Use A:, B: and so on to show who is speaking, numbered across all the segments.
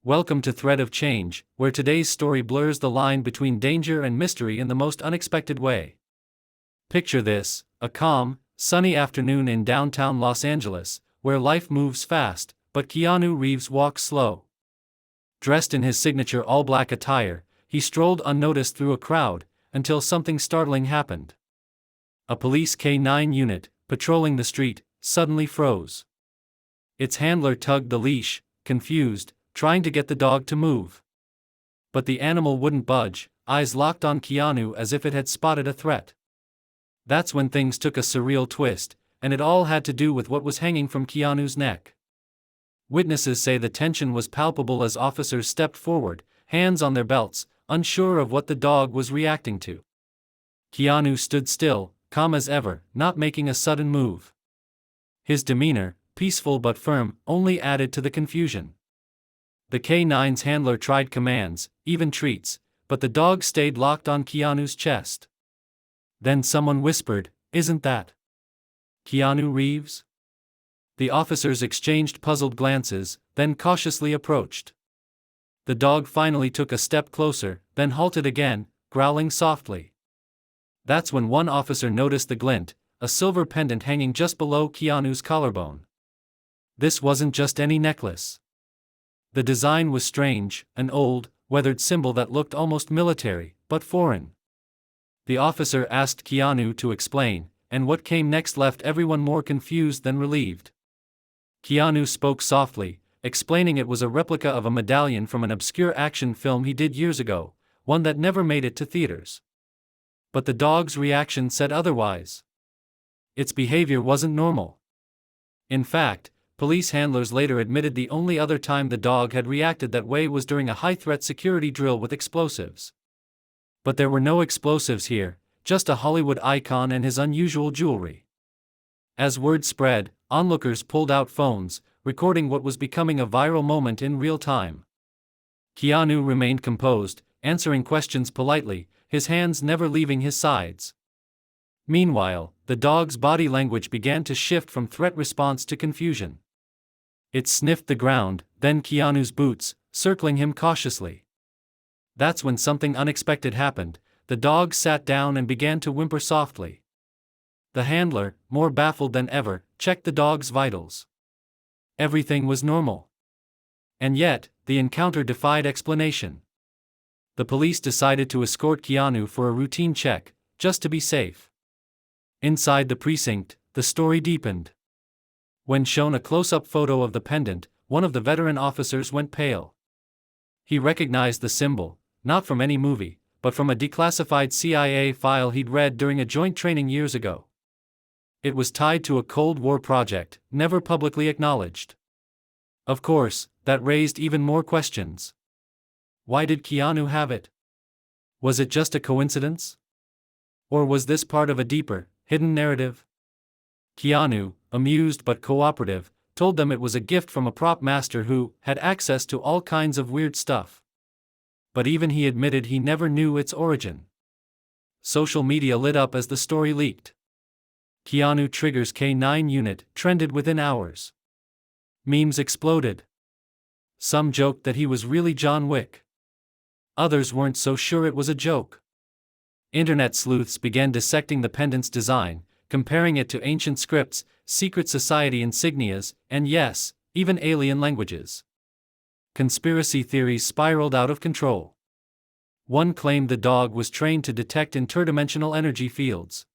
A: Welcome to Thread of Change, where today's story blurs the line between danger and mystery in the most unexpected way. Picture this: a calm, sunny afternoon in downtown Los Angeles, where life moves fast, but Keanu Reeves walks slow. Dressed in his signature all-black attire, he strolled unnoticed through a crowd, until something startling happened. A police K-9 unit, patrolling the street, suddenly froze. Its handler tugged the leash, confused, trying to get the dog to move. But the animal wouldn't budge, eyes locked on Keanu as if it had spotted a threat. That's when things took a surreal twist, and it all had to do with what was hanging from Keanu's neck. Witnesses say the tension was palpable as officers stepped forward, hands on their belts, unsure of what the dog was reacting to. Keanu stood still, calm as ever, not making a sudden move. His demeanor, peaceful but firm, only added to the confusion. The K-9's handler tried commands, even treats, but the dog stayed locked on Keanu's chest. Then someone whispered, "Isn't that Keanu Reeves?" The officers exchanged puzzled glances, then cautiously approached. The dog finally took a step closer, then halted again, growling softly. That's when one officer noticed the glint, a silver pendant hanging just below Keanu's collarbone. This wasn't just any necklace. The design was strange, an old, weathered symbol that looked almost military, but foreign. The officer asked Keanu to explain, and what came next left everyone more confused than relieved. Keanu spoke softly, explaining it was a replica of a medallion from an obscure action film he did years ago, one that never made it to theaters. But the dog's reaction said otherwise. Its behavior wasn't normal. In fact, police handlers later admitted the only other time the dog had reacted that way was during a high-threat security drill with explosives. But there were no explosives here, just a Hollywood icon and his unusual jewelry. As word spread, onlookers pulled out phones, recording what was becoming a viral moment in real time. Keanu remained composed, answering questions politely, his hands never leaving his sides. Meanwhile, the dog's body language began to shift from threat response to confusion. It sniffed the ground, then Keanu's boots, circling him cautiously. That's when something unexpected happened. The dog sat down and began to whimper softly. The handler, more baffled than ever, checked the dog's vitals. Everything was normal. And yet, the encounter defied explanation. The police decided to escort Keanu for a routine check, just to be safe. Inside the precinct, the story deepened. When shown a close-up photo of the pendant, one of the veteran officers went pale. He recognized the symbol, not from any movie, but from a declassified CIA file he'd read during a joint training years ago. It was tied to a Cold War project, never publicly acknowledged. Of course, that raised even more questions. Why did Keanu have it? Was it just a coincidence? Or was this part of a deeper, hidden narrative? Keanu, amused but cooperative, told them it was a gift from a prop master who had access to all kinds of weird stuff. But even he admitted he never knew its origin. Social media lit up as the story leaked. Keanu triggers K-9 unit trended within hours. Memes exploded. Some joked that he was really John Wick. Others weren't so sure it was a joke. Internet sleuths began dissecting the pendant's design, comparing it to ancient scripts, secret society insignias, and yes, even alien languages. Conspiracy theories spiraled out of control. One claimed the dog was trained to detect interdimensional energy fields.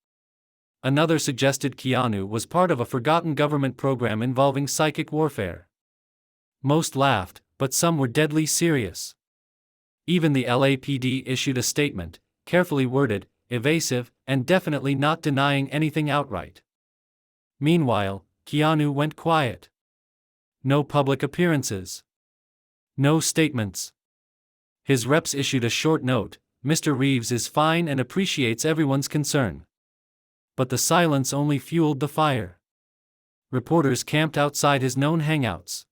A: Another suggested Keanu was part of a forgotten government program involving psychic warfare. Most laughed, but some were deadly serious. Even the LAPD issued a statement, carefully worded, evasive, and definitely not denying anything outright. Meanwhile, Keanu went quiet. No public appearances. No statements. His reps issued a short note: "Mr. Reeves is fine and appreciates everyone's concern." But the silence only fueled the fire. Reporters camped outside his known hangouts.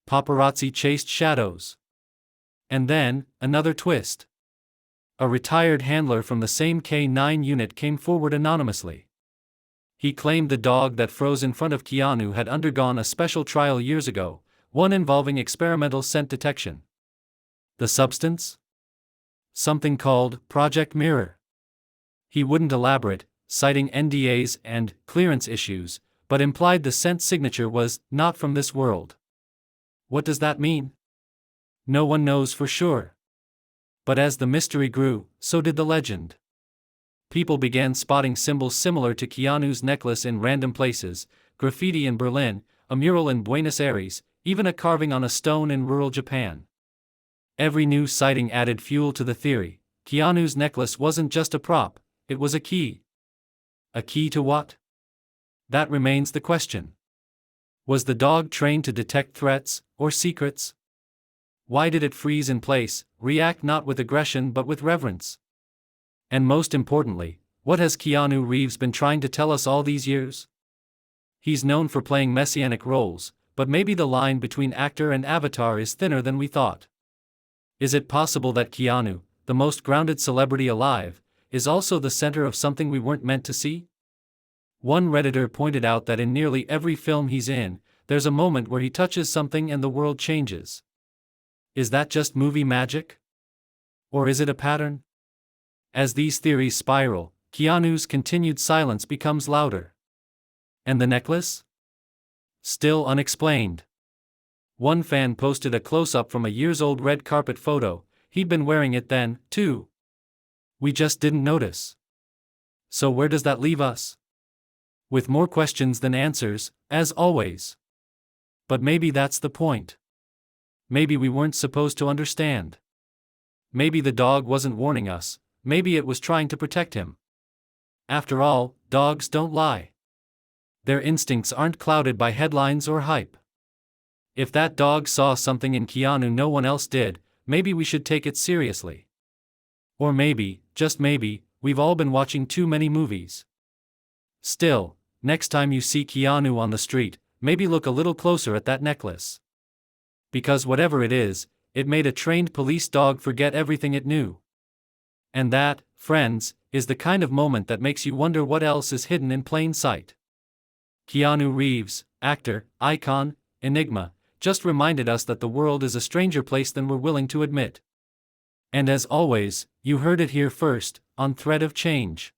A: Paparazzi chased shadows. And then, another twist. A retired handler from the same K-9 unit came forward anonymously. He claimed the dog that froze in front of Keanu had undergone a special trial years ago, one involving experimental scent detection. The substance? Something called Project Mirror. He wouldn't elaborate, citing NDAs and clearance issues, but implied the scent signature was not from this world. What does that mean? No one knows for sure. But as the mystery grew, so did the legend. People began spotting symbols similar to Keanu's necklace in random places, graffiti in Berlin, a mural in Buenos Aires, even a carving on a stone in rural Japan. Every new sighting added fuel to the theory. Keanu's necklace wasn't just a prop, it was a key. A key to what? That remains the question. Was the dog trained to detect threats or secrets? Why did it freeze in place, react not with aggression but with reverence? And most importantly, what has Keanu Reeves been trying to tell us all these years? He's known for playing messianic roles, but maybe the line between actor and avatar is thinner than we thought. Is it possible that Keanu, the most grounded celebrity alive, is also the center of something we weren't meant to see? One Redditor pointed out that in nearly every film he's in, there's a moment where he touches something and the world changes. Is that just movie magic? Or is it a pattern? As these theories spiral, Keanu's continued silence becomes louder. And the necklace? Still unexplained. One fan posted a close-up from a years-old red carpet photo. He'd been wearing it then, too. We just didn't notice. So where does that leave us? With more questions than answers, as always. But maybe that's the point. Maybe we weren't supposed to understand. Maybe the dog wasn't warning us, maybe it was trying to protect him. After all, dogs don't lie. Their instincts aren't clouded by headlines or hype. If that dog saw something in Keanu no one else did, maybe we should take it seriously. Or maybe, just maybe, we've all been watching too many movies. Still, next time you see Keanu on the street, maybe look a little closer at that necklace. Because whatever it is, it made a trained police dog forget everything it knew. And that, friends, is the kind of moment that makes you wonder what else is hidden in plain sight. Keanu Reeves, actor, icon, enigma, just reminded us that the world is a stranger place than we're willing to admit. And as always, you heard it here first, on Thread of Change.